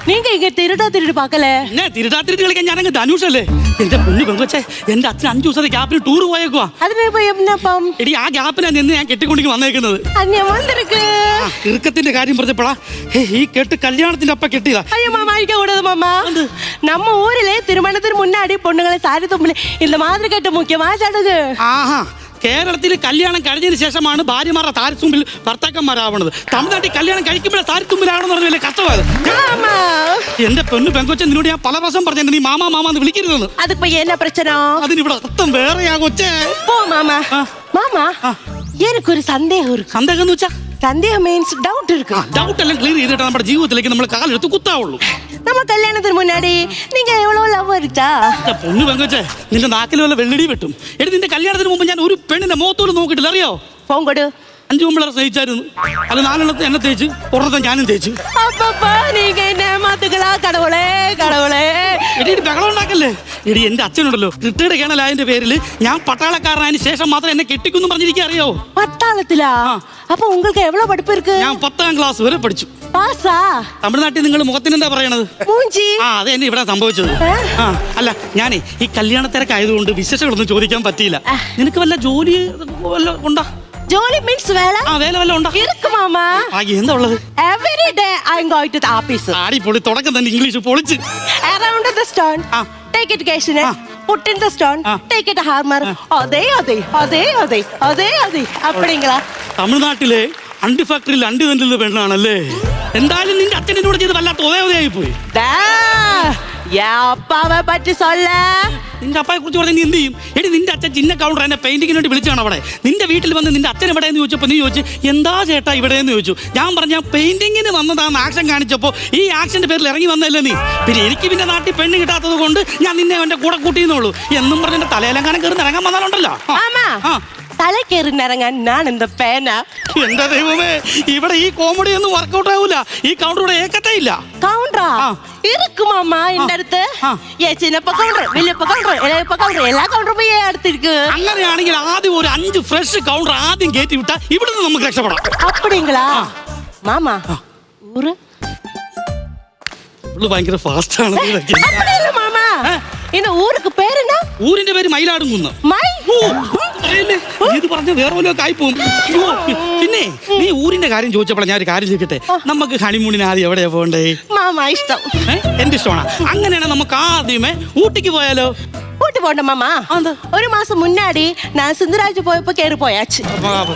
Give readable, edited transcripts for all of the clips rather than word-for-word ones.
நீங்க இங்க திருட்டு பாக்கல എന്നെ തിരുട്ടാത്തിരിട്ട് കളിക്കാൻ ഞാനങ്ങ് ധനുഷല്ലേ. എന്റെ പൊന്നു പെങ്കൊച്ചെ, എന്റെ അച്ഛൻ 5 ദിവസത്തെ ഗ്യാപ്പിന് ടൂർ പോയേക്കുവാ. എടി ആ ഗ്യാപ്പിനാ നിന്ന് ഞാൻ കെട്ടിക്കൊണ്ടിക്ക് വന്നേക്കുന്നത്. ഇറുക്കത്തിന്റെ കാര്യം പറഞ്ഞപ്പോഴാ ഈ കെട്ട് കല്യാണത്തിന്റെ അപ്പ കെട്ടിയതാ. ஐயோ மாமா அடிக்க கூடாது மாமா. நம்ம ஊரிலே திருமணத்துக்கு முன்னாடி பொண்ணுங்களை சாரி തുമ്പില് இந்த மாதிரி கெட்ட முக்கியமா சடங்கு. ആഹാ, കേരളത്തിൽ കല്യാണം കഴിഞ്ഞതിന് ശേഷമാണ് ഭാര്യമാരുടെ താരത്തുമ്പിൽ ഭർത്താക്കന്മാരാവണത്. തമിഴ്നാട്ടിൽ കല്യാണം കഴിക്കുമ്പോഴേ താരത്തുമ്പിലാണെന്ന് പറഞ്ഞ വലിയ കഷ്ടമാണ്. എന്റെ പെണ്ണു പെങ്കൊച്ച നിന്നോട് ഞാൻ പല പ്രാവശ്യം പറഞ്ഞു നീ മാമാ മാമാന്ന് വിളിക്കരുതെന്ന്. അതിപ്പോ എന്നാ പ്രശ്നം? അതിനിവിടെ അർത്ഥം വേറെയാ കൊച്ചേ. പോ മാമാ. മാമാ എനിക്കൊരു സന്ദേഹം ഇருக்கு. സന്ദേഹം എന്ന് വെച്ചാ? സന്ദേഹം മീൻസ് ഡൗട്ട് ഇருக்கு. ഡൗട്ട് എല്ലാം ക്ലിയർ ചെയ്തിട്ട് നമ്മുടെ ജീവിതത്തിലേക്ക് നമ്മൾ കാലെടുത്ത് കുത്താവുള്ളൂ. நம்ம கல்யாணத்துக்கு முன்னாடி நீங்க எவ்வளவு லவ் இருக்கா? പൊന്നു പെങ്കൊച്ചേ, നിന്റെ നാക്കിൽ വല്ല വെള്ളടി വെട്ടും. എടി നിന്റെ കല്യാണത്തിന് മുമ്പ് ഞാൻ ഒരു പെണ്ണിന്റെ മുഖത്തോട് നോക്കിയിട്ടില്ല, അറിയോ? ഫോൺ കൊടു. 5 പെമ്പിളരെ സ്നേഹിച്ചായിരുന്നു. അത് 4 എന്നെ തേച്ച്, ഒരെണ്ണത്തെ ഞാനും തേച്ച്. നീங்க എന്നെ മാത്തുകളാ കടവുളേ കടവുളേ. എടി ബഹളം ഉണ്ടാക്കല്ലേ. എടി എന്റെ അച്ഛനുണ്ടല്ലോ റിട്ടയർഡ് കേണലായതിന്റെ പേരിൽ ഞാൻ പട്ടാളക്കാരനായതിനു ശേഷം മാത്രം എന്നെ കെട്ടിക്കുന്നു പറഞ്ഞിരിക്കുക, അറിയോ? പട്ടാളത്തിലാ? അപ്പൊ உங்களுக்கு എவ்வளவு പഠിപ്പ് இருக்கு? ഞാൻ 10ാം ക്ലാസ് വരെ പഠിച്ചു. പാസാ? തമിഴ്നാട്ടിൽ നിങ്ങൾ മുഖത്തിന് എന്താ പറയണത്? മൂഞ്ചി. അത് എന്നെ ഇവിടെ സംഭവിച്ചത്. അല്ല ഞാനേ ഈ കല്യാണത്തിരക്കായതുകൊണ്ട് വിശേഷങ്ങളൊന്നും ചോദിക്കാൻ പറ്റിയില്ല. നിനക്ക് വല്ല ജോലി വല്ല ഉണ്ടാ? ജോലി മീൻസ് വേല? വേല വല്ല ഉണ്ടാ? ഇருக்கு മാമാ. എന്താ ഉള്ളത്? Every day I am going to the office. ആടി പൊളി, തുടക്കം തന്നെ ഇംഗ്ലീഷ് പൊളിച്ച്. Around the stone. Take it cash. Put in the stone. Take it hammer. അതേ அப்படிங்களா? തമിഴ്നാട്ടിലെ അണ്ടി ഫാക്ടറിയിൽ അണ്ടി തന്നില്ല പെണ്ണാണല്ലേ. എന്തായാലും നിന്റെ അച്ഛനോട് ചെയ്ത് വല്ലാത്ത ഒതേയായി പോയി. അപ്പാവെ പറ്റി സൊല്ല. നിന്റെ അപ്പയെ കുറിച്ച് പറഞ്ഞാൽ നീ എന്ത് ചെയ്യും? എടി നിന്റെ അച്ഛൻ ചിന്ന കൗണ്ടർ എന്നെ പെയിന്റിങ്ങിന് വേണ്ടി വിളിച്ചാണ് അവിടെ. നിന്റെ വീട്ടിൽ വന്ന് നിന്റെ അച്ഛൻ എവിടെയെന്ന് ചോദിച്ചപ്പോൾ നീ ചോദിച്ചു എന്താ ചേട്ടാ ഇവിടെയെന്ന് ചോദിച്ചു. ഞാൻ പറഞ്ഞ പെയിന്റിങ്ങിന് വന്നതാന്ന് ആക്ഷൻ കാണിച്ചപ്പോൾ ഈ ആക്ഷന്റെ പേരിൽ ഇറങ്ങി വന്നല്ലേ നീ. പിന്നെ എനിക്ക് പിന്നെ നാട്ടിൽ പെണ്ണ് കിട്ടാത്തത് കൊണ്ട് ഞാൻ നിന്നെ അവന്റെ കൂടെ കൂട്ടിയെന്നുള്ളൂ എന്നും പറഞ്ഞ എന്റെ തലയിലെങ്ങാനും കയറി ഇറങ്ങാൻ വന്നാലുണ്ടല്ലോ. തലക്കേറിറങ്ങാൻ ഞാൻ എന്താ പേന? എന്റെ ദൈവമേ, ഇവിടെ ഈ കോമഡി ഒന്നും വർക്കൗട്ട് ആവൂല. ഈ കൗണ്ടർ ഏക്കത്തേ ഇല്ല. കൗണ്ടറാ இருக்குமாமா இந்த അടുത്ത്? சின்னപ്പ കൗണ്ടർ, വലിയപ്പ കൗണ്ടർ, ഇളയപ്പ കൗണ്ടർ, എല്ലാ കൗണ്ടറും ഈ അടുത്തിരിക്ക്. അങ്ങനെയാണെങ്കിൽ ആദ്യം ഒരു 5 ഫ്രഷ് കൗണ്ടർ ആദ്യം കയറ്റി വിട്ടാ ഇവിടുന്ന് നമുക്ക് രക്ഷപ്പെടാം. அப்படிங்களா മാമാ? ഊര് ഭയങ്കര ഫാസ്റ്റ് ആണ്. മാമാ இந்த ஊருக்கு பேர் என்ன? ഊരിന്റെ പേര് മയിലാടുംകുന്ന്. ഇത് പറഞ്ഞ വേറെ വല്ലതൊക്കെ ആയി പോകും. പിന്നെ നീ ഊരിന്റെ കാര്യം ചോദിച്ചപ്പോൾ ഞാൻ ഒരു കാര്യം ചോദിക്കട്ടെ, നമുക്ക് ഹണിമൂണിന് ആദ്യം എവിടെയാ പോകണ്ടേ? മാമാ ഇഷ്ടം. എന്റെ ഇഷ്ടമാണ്. അങ്ങനെയാണെങ്കിൽ നമുക്ക് ആദ്യമേ ഊട്ടിക്ക് പോയാലോ? ஊட்டி போண்ட மாமா. ஒரு மாசம் முன்னாடி நான் சிந்தராஜ் போயப்போ கேറി പോയാச்சு.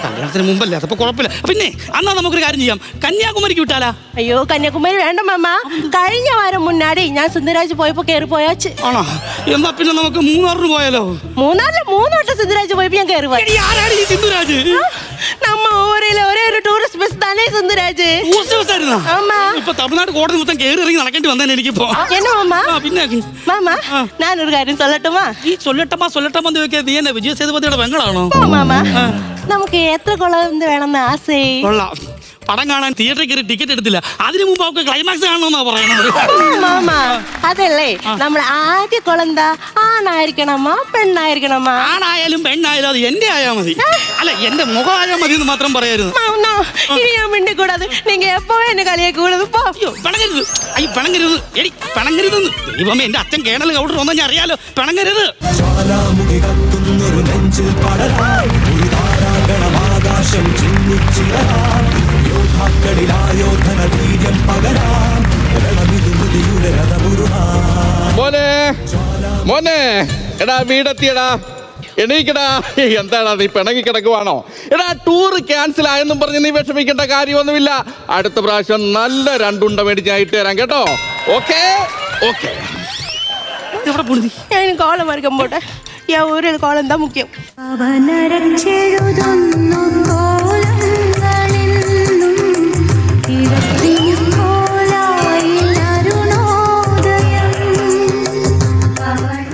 കല്യാണത്തിന് മുമ്പല്ലേ, അതപ്പോ കുഴപ്പമില്ല. പിന്നെ അന്നാ നമുക്കൊരു കാര്യം ചെയ്യാം, കന്യാകുമാരിക്ക് വിട്ടാലാ? അയ്യോ കന്യാകുമാരി വേണ്ട മാമാ. കഴിഞ്ഞ വാരം മുന്നാടി ഞാൻ സിന്ധരാജ് പോയപ്പോ കേറി പോയാച്ച്. ആണോ? എന്നാ പിന്നെ നമുക്ക് മൂന്നാറിന് പോയാലോ? മൂന്നാറില് 3 വട്ടം സിന്ധരാജ് പോയപ്പോ ഞാൻ കേറി പോയി. ആരാണ് ഈ സിന്ധുരാജ്? നമ്മ ഊരിലെ ഒരേ ഒരു ടൂറിസ്റ്റ് ബസ് തന്നെ സിന്ധരാജ്. ഇപ്പൊ തമിഴ്നാട് കോടതി മൊത്തം കേറി ഇറങ്ങി നടക്കേണ്ടി വന്നേ എനിക്കിപ്പോ. പിന്നെ മാമാ ഞാനൊരു കാര്യം சொல்லட்டுமா? ഈ சொல்லட்டமா നീ എന്നെ വിജയ സേതുപതിയുടെ പെങ്ങളാണോ? മാമാ നമുക്ക് എത്ര കുളം വേണമെന്ന് ആസേ? കൊള്ളാം. പടം കാണാൻ തിയേറ്ററിൽ കയറി ടിക്കറ്റ് എടുത്തില്ല. അതിനു മുമ്പ് അവർക്ക് ക്ലൈമാക്സ് കാണണമെന്നാ പറയണത്. മാമാ അതല്ലേ നമ്മൾ ആദ്യ കുളന്താ ആണായിരിക്കണമാ പെണ്ണായിരിക്കണമാ? ആണായാലും പെണ്ണായാലും അത് എന്റെ ആയാ മതി. അല്ല എന്റെ മുഖം ആയാൽ മതി എന്ന് മാത്രം പറയരുത്. ഇനി ഞാൻ മിണ്ടി കൂടാതെ നീங்க എപ്പോഴും എന്നെ കളിയെ കൂടാതെ പിണങ്ങരുത്. പിണങ്ങരുത്. എടി പിണങ്ങരുതെന്ന്. ദൈവമേ, എന്റെ അച്ഛൻ കേണൽ കൗണ്ടർ ഒന്നും ഞാൻ അറിയാലോ. പിണങ്ങരുത്. മോനെ മോനെ, എടാ വീടെത്തിയടാ, എണീക്കടാ. എന്താടാ നീ പിണങ്ങി കിടക്കുവാണോ? എടാ ടൂർ ക്യാൻസൽ ആയെന്നും പറഞ്ഞ് നീ വിഷമിക്കേണ്ട കാര്യമൊന്നുമില്ല. അടുത്ത പ്രാവശ്യം നല്ല 2 ഉണ്ട മേടിച്ച് ഞാൻ ഇട്ട് തരാം കേട്ടോ. Okay okay. ഞാൻ കോളം വരയ്ക്കാൻ പോട്ടെ. ഊരിൽ കോളം എന്താ മുഖ്യം?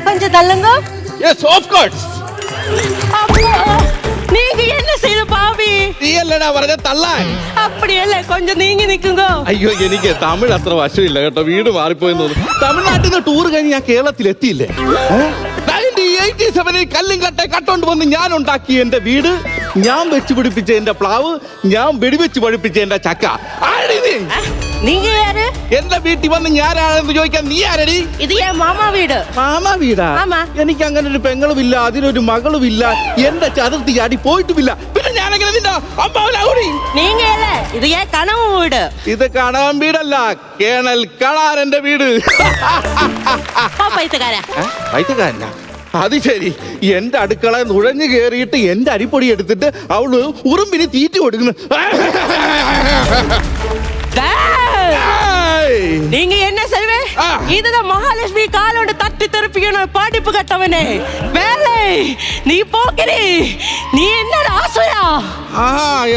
கொஞ்சம் தள்ளுங்க. Yes, of course. நீங்க என்ன செய்த பாவி? നീ അല്ലടാ പറഞ്ഞ തള്ളാൻ. அப்படிയല്ല, கொஞ்சம் നീങ്ങി നിൽക്കുங்க. അയ്യോ എനിക്ക് തമിഴ് അത്ര വശമില്ല കേട്ടോ, വീട് മാറിപ്പോയെന്ന് തോന്നുന്നു. തമിഴ്നാട്ടിൽ നിന്ന് ടൂർ കഴിഞ്ഞ് ഞാൻ കേരളത്തിൽ എത്തിയില്ലേ. 1987 കല്ലും കട്ട കട്ടോണ്ട് വന്ന് ഞാൻ ഉണ്ടാക്കിയ എന്റെ വീട്, ഞാൻ വെച്ച് പിടിപ്പിച്ച എന്റെ പ്ലാവ്, ഞാൻ വെടിവെച്ച് പഠിപ്പിച്ച എന്റെ ചക്ക. நீங்க யாரு? എന്റെ വീട്ടിൽ വന്ന് ഞാനാണെന്ന് ചോദിക്കാൻ നീ ആരടി? இது என் மாமா வீடு. മാമ വീടാ? ആമാ. എനിക്ക് അങ്ങനെ ഒരു പെങ്ങളുമില്ല, അതിനൊരു മകളുമില്ല, എന്റെ ചതുർത്ഥി ചാടി പോയിട്ടുമില്ല. പിന്നെ ഞാനെങ്ങനെ നിന്റെ അമ്മാവനാകൂടി? நீங்க இல்ல, இது என் கனவு வீடு. ഇത് കാണാൻ വീടല്ല, കേണൽ കളാരന്റെ വീട്. പൈസക്കാരാ. വൈദ്യക്കാരന? അത് ശരി. എന്റെ അടുക്കള നുഴഞ്ഞു കയറിയിട്ട് എന്റെ അരിപ്പൊടി എടുത്തിട്ട് അവള് ഉറുമ്പിന് തീറ്റ കൊടുക്കുന്നു. நீங்க என்ன செய்வே? இதுதான் மகாலட்சுமி காலோட தட்டி திருப்பிக்கணும் படிப்பு கட்டவனே. வேலை നീ പോക്കരി. നീ എന്നോട് ആസയാ?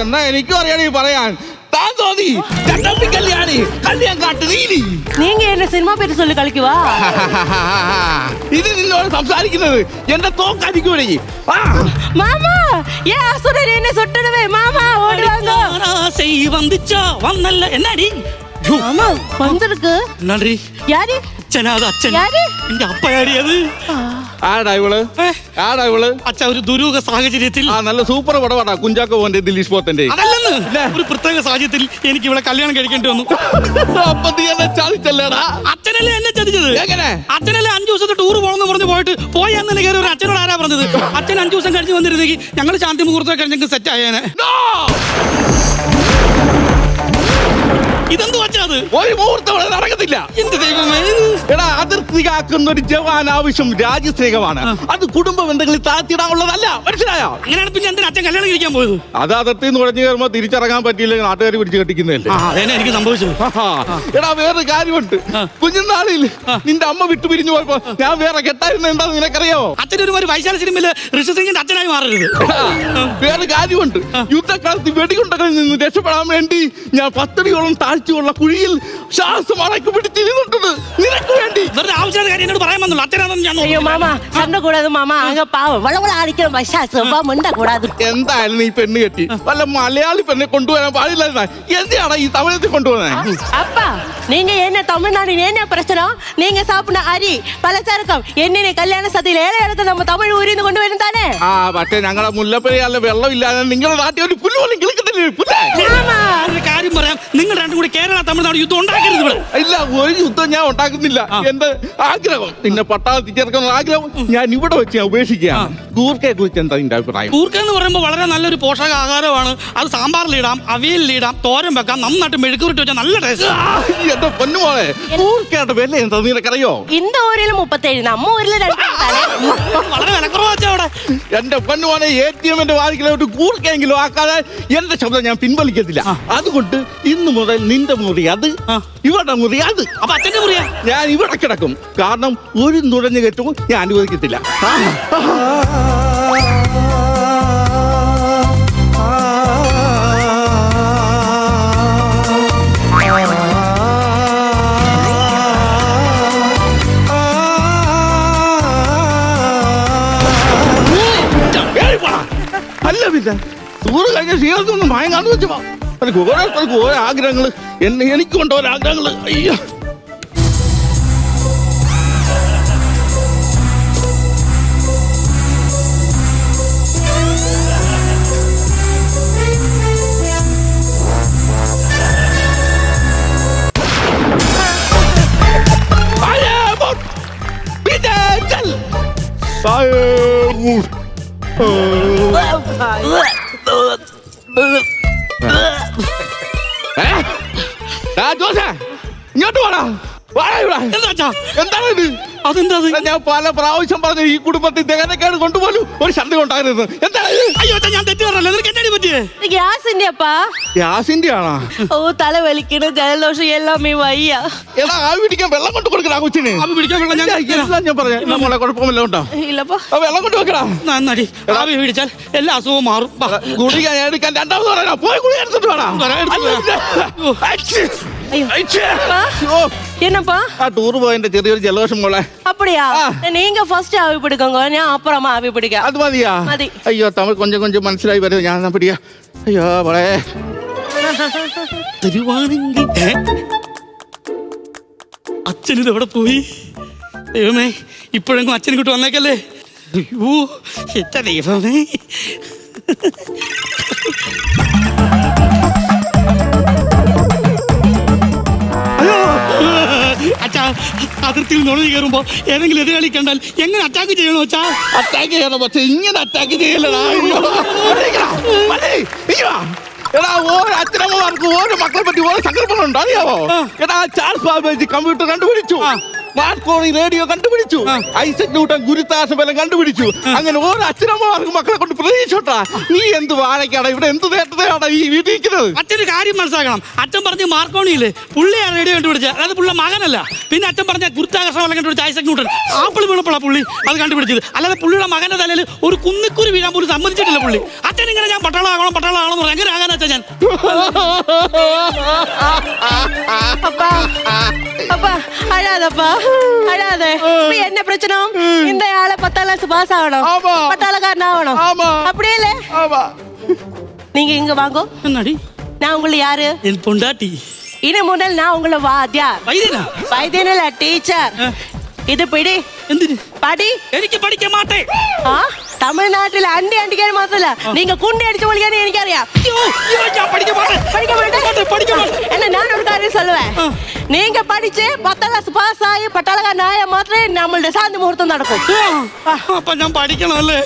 എന്നാ എനിക്കും അറിയാണീ പറയാൻ. താൻ തോന്നി ചട്ടമ്പി കല്യാണി കല്യാൺ കാട്ട് നീലി. നീങ്ക എന്നെ സിനിമ പേര് ചൊല്ലി കളിക്കുവാ? ഇത് നിന്നോട് സംസാരിക്കുന്നത് എന്റെ തോക്കായിരിക്കും. മാമാ ഏ അസുരൻ എന്നെ സുട്ടണവേ. മാമാ ഓടി വാങ്ങോ. வந்துச்சா வந்தல்ல என்னடி மாமா வந்திருக்கு. நன்றி. யாரு? അച്ഛനാത് അച്ഛൻ. யாரு? എന്റെ അപ്പയാടി അത്. ആടാ ഇവള്? ആടാ ഇവള്? അച്ഛ ഒരു ദുരൂഹ സാഹചര്യത്തിൽ. നല്ല സൂപ്പർ പടവാടാ കുഞ്ചാക്കോ പോന്റെ ദിലീഷ് പോത്തന്റെ. അതല്ലെന്ന്, ഒരു പ്രത്യേക സാഹചര്യത്തിൽ എനിക്ക് ഇവിടെ കല്യാണം കഴിക്കേണ്ടി വന്നു. അപ്പൊ നീ എന്നെ ചതിച്ചല്ലേടാ? അച്ഛനല്ലേ എന്നെ ചതിച്ചത്? എങ്ങനെ? അച്ഛനല്ലേ 5 ദിവസത്തെ ടൂർ പോകണമെന്ന് പറഞ്ഞ് പോയി അന്നെ കയറി ഒരു അച്ഛനോട് ആരാ പറഞ്ഞത്? അച്ഛൻ 5 ദിവസം കഴിഞ്ഞ് വന്നിരുന്നെങ്കിൽ ഞങ്ങൾ ശാന്തി മുഹൂർത്തം കഴിഞ്ഞെങ്കിൽ സെറ്റ് ആയേനെ. ഇതെന്ത് വച്ചത്? ഒരു മുഹൂർത്തം നടക്കത്തില്ല. എന്ത് ദൈവമേ. എടാ, അതിർത്തി കാക്കുന്ന ഒരു ജവാൻ ആവശ്യം രാജ്യസ്നേഹമാണ്. അത് കുടുംബ ബന്ധങ്ങളിൽ താഴ്ത്തിയിടാനുള്ളതല്ല. മനസ്സിലായോ? അങ്ങനെയാണ് പിന്നെ എന്തിനാ അച്ഛൻ കല്യാണം കഴിക്കാൻ പോയത്? അത് അതിർത്തി നുഴഞ്ഞു കയറുമ്പോ തിരിച്ചിറങ്ങാൻ പറ്റിയില്ലെങ്കിൽ നാട്ടുകാർ പിടിച്ച് കെട്ടിക്കുന്നതല്ലേ. അതന്നെ എനിക്ക് സംഭവിച്ചത്. എടാ, വേറൊരു കാര്യമുണ്ട്. കുഞ്ഞുനാളിൽ നിന്റെ അമ്മ വിട്ടുപിരിഞ്ഞു പോയപ്പോ ഞാൻ വേറെ കെട്ടായിരുന്നു. എന്താന്ന് നിനക്കറിയോ? അച്ഛനൊരു വൈശാല സിനിമയില് ഋഷി സിംഗിന്റെ അച്ഛനായി മാറരുത്. വേറെ കാര്യമുണ്ട്. യുദ്ധകാലത്ത് വെടികൊണ്ടകളിൽ നിന്ന് രക്ഷപ്പെടാൻ വേണ്ടി ഞാൻ 10 അടിയോളം താഴ്ചയുള്ള കുഴിയിൽ ശ്വാസം അടക്കി പിടിച്ചിരുന്നുണ്ട് നിനക്ക് വേണ്ടി. വെറുതെ ആവശ്യമുള്ള കാര്യം എന്നോട് പറയാൻ വന്നുള്ളൂ. അച്ഛനാണെന്ന് ഞാൻ. അയ്യോ മാമ സണ്ട കൂടാതെ മാമ അങ്ങ് പാവം വളവള അടിക്കണം. മിണ്ട കൂടാതെ. എന്തായാലും നീ പെണ്ണ് കെട്ടി വല്ല മലയാളി പെണ്ണെ കൊണ്ടുവരാൻ പാടില്ലായിരുന്ന. എന്തിനാണ് ഈ തമിഴത്തിൽ കൊണ്ടുപോകുന്നത്? அப்பா நீங்க என்ன தமிழ்நாடு என்ன பிரச்சனை? நீங்க சாப்பிட அரி பலசரக்கம் என்ன கல்யாண சதியில் ஏழை இடத்துல நம்ம தமிழ் ஊரிന്ന് കൊണ്ടുവരും താനേ. പക്ഷേ ഞങ്ങളുടെ മുല്ലപ്പെരിയാറിലെ വെള്ളം ഇല്ലാതെ നിങ്ങളുടെ നാട്ടിൽ ഒരു പുല്ല് പോലും കിളിക്കത്തില്ലേ? ഒരു കാര്യം പറയാം, നിങ്ങൾ രണ്ടും കൂടി കേരള തമിഴ്നാട് യുദ്ധം ഉണ്ടാക്കരുത് ഇവിടെ. ഇല്ല, ഒരു യുദ്ധം ഞാൻ ഉണ്ടാക്കുന്നില്ല. എന്റെ ആഗ്രഹം നിന്നെ പട്ടാളത്തിൽ ചേർക്കുന്ന ആഗ്രഹം ഞാൻ ഇവിടെ വെച്ച് ഞാൻ ഉപേക്ഷിക്കുകയാണ്. കൂർക്കയെ കുറിച്ച് എന്താ നിന്റെ അഭിപ്രായം? കൂർക്ക എന്ന് പറയുമ്പോൾ വളരെ നല്ലൊരു പോഷകാഹാരമാണ്. അത് സാമ്പാറിലിടാം, അവിയലിലിടാം, തോരൻ വെക്കാം, നന്നായിട്ട് മെഴുക്കുരുട്ട് വെച്ചാൽ നല്ല ടേസ്റ്റ്. എന്റെ പൊന്നുമോളെ, കൂർക്കയുടെ വില എന്താ നിനക്കറിയോ? இந்த ஊரில் 37, நம்ம ஊരിൽ 2. വളരെ വിലക്കുറവ് വെച്ചാ അവിടെ. എന്റെ പൊന്നുമോനെ, ATM-ന്റെ വാതിക്കലെ ഒരു കൂർക്കെങ്കിലും ആക്കാതെ എന്റെ ശബ്ദം ഞാൻ പിൻവലിക്കത്തില്ല. അതുകൊണ്ട് ഇന്ന് മുതൽ നിന്റെ മുറി അത്, ഇവിടെ മുറി അത്. അപ്പൊ അച്ഛന്റെ മുറിയാ? ഞാൻ ഇവിടെ കിടക്കും. കാരണം ഒരു നുഴഞ്ഞു കയറ്റവും ഞാൻ അനുവദിക്കത്തില്ല. അല്ല പിന്നെ ടൂറ് കഴിഞ്ഞ ക്ഷീണത്തൊന്നും മയങ്ങാന്ന് വെച്ചപ്പോ എനിക്ക് ഓരോരുത്തർക്ക് ഓരോ ആഗ്രഹങ്ങള്. എനിക്കുണ്ട് ഓരോ ആഗ്രഹങ്ങള്. അയ്യോ, ഇങ്ങോട്ട് വേണം. എന്താണ് ഇത്? അതെന്താ? ഞാൻ പല പ്രാവശ്യം പറഞ്ഞു ഈ കുടുംബത്തിൽ ദഹനക്കേട് കൊണ്ടുപോലും ഒരു ശബ്ദം ഉണ്ടായിരുന്നു. എന്താണ്? അയ്യോ, ഞാൻ തെറ്റ് പറഞ്ഞല്ലോ. നിനക്ക് എന്നാടി പറ്റിയേ? ഗ്യാസിന്റെ അപ്പാ. ഗ്യാസിന്റെ ആണോ? ഓ, തല വലിക്കണ്, ജലദോഷം എല്ലാമേ വയ്യ. എടാ, ആവി പിടിക്കാൻ വെള്ളം കൊണ്ട് കൊടുക്കണ കൊച്ചിന്. ആവി പിടിക്കാൻ വെള്ളം ഞാൻ പറഞ്ഞു നമ്മളെ കുഴപ്പമില്ല ഉണ്ടോ? ഇല്ലപ്പാ. വെള്ളം കൊണ്ട് വെക്കടാ. നന്നാടി. ആവി പിടിച്ചാൽ എല്ലാ അസുഖവും മാറും. ഗുളിക എടുക്കാൻ രണ്ടാമത് പറയാ. പോയി ഗുളിക എടുത്തിട്ട് വേണം. என்னப்பா? ടൂർ പോയതിന്റെ ചെറിയൊരു ജലദോഷം പോലെ. அப்படியா? நீங்க ஃபர்ஸ்ட் ஆவி பிடிக்கங்க, நான் அப்புறமா ஆவி பிடிக்க. അത് മതിയാ? മതി. അയ്യോ, തമിഴ് കൊഞ്ചം മനസ്സിലായി വരും. ഞാൻ പിടിക്കാ. അയ്യോ മോളെ, അച്ഛനിത് എവിടെ പോയി? ദൈവമേ, ഇപ്പോഴെങ്കിലും അച്ഛൻ ഇങ്ങോട്ട് വന്നേക്കല്ലേ. അയ്യോ, എത്ര ദൈവമേ. അച്ഛാ അതിർത്തിയിൽ നുഴഞ്ഞു കയറുമ്പോ ഏതെങ്കിലും എതിരാളി കണ്ടാൽ എങ്ങനെ അറ്റാക്ക് ചെയ്യണോ അച്ഛാ? അറ്റാക്ക് ചെയ്യണം, പക്ഷെ ഇങ്ങനെ അറ്റാക്ക് ചെയ്യലടാ. എടാ ഓരോ അച്ഛനമ്മമാർക്ക് ഓരോ മക്കളെ പറ്റി ഓരോ സങ്കല്പങ്ങളുണ്ട്, അറിയാവോ? എടാ ചാൾസ് ബാബേജ് കമ്പ്യൂട്ടർ കണ്ടുപിടിച്ചു, മാർക്കോണി റേഡിയോ കണ്ടുപിടിച്ചു, ഐസക് ന്യൂട്ടൻ ഗുരുത്വാകർഷണ ബലം കണ്ടുപിടിച്ചു. അങ്ങനെ ഓരോ അച്ഛനമ്മമാർക്ക് മക്കളെ കൊണ്ട് പ്രതീക്ഷോട്ടാ. നീ എന്ത് വാഴക്കാടാ ഇവിടെ, എന്ത് നേട്ടത്തെയാടാ ഈ വീട്ടിരിക്കുന്നത്? അച്ഛന് കാര്യം മനസ്സിലാക്കണം. അച്ഛൻ പറഞ്ഞ മാർക്കോണിയില്ലേ പുള്ളിയാണ് റേഡിയോ കണ്ടുപിടിച്ചത്, അതായത് പുള്ള മകനല്ല. പിന്നെ അച്ഛൻ പറഞ്ഞ ഗുരുത്വാകർഷണ ബലം കണ്ടുപിടിച്ച ഐസക് ന്യൂട്ടൻ ആപ്പിൾ വീണപ്പോഴാണ് പുള്ളി അത് കണ്ടുപിടിച്ചത്. അല്ലാതെ പുള്ളിയുടെ മകന്റെ തലയിൽ ഒരു കുന്നിക്കുരു വീഴാൻ പോലും സമ്മതിച്ചിട്ടില്ല പുള്ളി. അച്ഛൻ ഇങ്ങനെ ഞാൻ പട്ടാളമാകണം പട്ടാളമാകണം എന്ന് എങ്ങനെ ആകാൻ അച്ഛൻ ഞാൻ? அப்பா அழாதப்பா அழாத. இப்ப என்ன பிரச்சனை? இந்த ஆளை 10ஆம் கிளாஸ் பாஸ் ஆகணும், ஆமா. பட்டாளக்காரன் ஆகணும். ஆமா. அப்படியே இல்ல நீங்க இங்க வாங்கோ. എന്നാടി நான் உங்களை யாரு? എൻ പൊണ്ടാട്ടി இனி முதல் நான் உங்களை வாத்தியார். വൈദ്യനാ? വൈദ്യനല്ല, ടീച്ചർ. ഇത് പിടി, എന്തിന്? പടി. എനിക്ക് പഠിക്കാൻ മാട്ടേ. ആ തമിഴ്നാട്ടിൽ അണ്ടി അണ്ടിക്കാൻ മാത്രല്ല, நீங்க குண்டி அடிச்சு ஒழியானே എനിക്കറിയാം. ഞാൻ പഠിക്കാൻ മാട്ടേ. படிக்க மாட்டேன். என்ன நான் ஒரு காரியம் சொல்லுவேன். நீங்க படிச்சு 10ஆம் கிளாஸ் பாஸ் ആയി പട്ടാളക്കാരൻ ആയ മാത്രമേ നമ്മളുടെ ശാന്തി മുഹൂർത്തം നടക്കൂ. അപ്പൊ ഞാൻ പഠിക്കണമല്ലേ?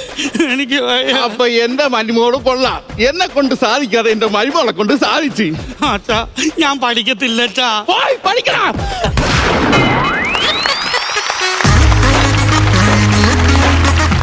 എനിക്ക് അപ്പൊ എന്റെ മരുമോള് കൊള്ളാം, എന്നെ കൊണ്ട് സാധിക്കാതെ എന്റെ മരുമോളെ കൊണ്ട് സാധിച്ചു. അച്ഛാ ഞാൻ പഠിക്കത്തില്ല അച്ഛാ. പോയി പഠിക്കണം.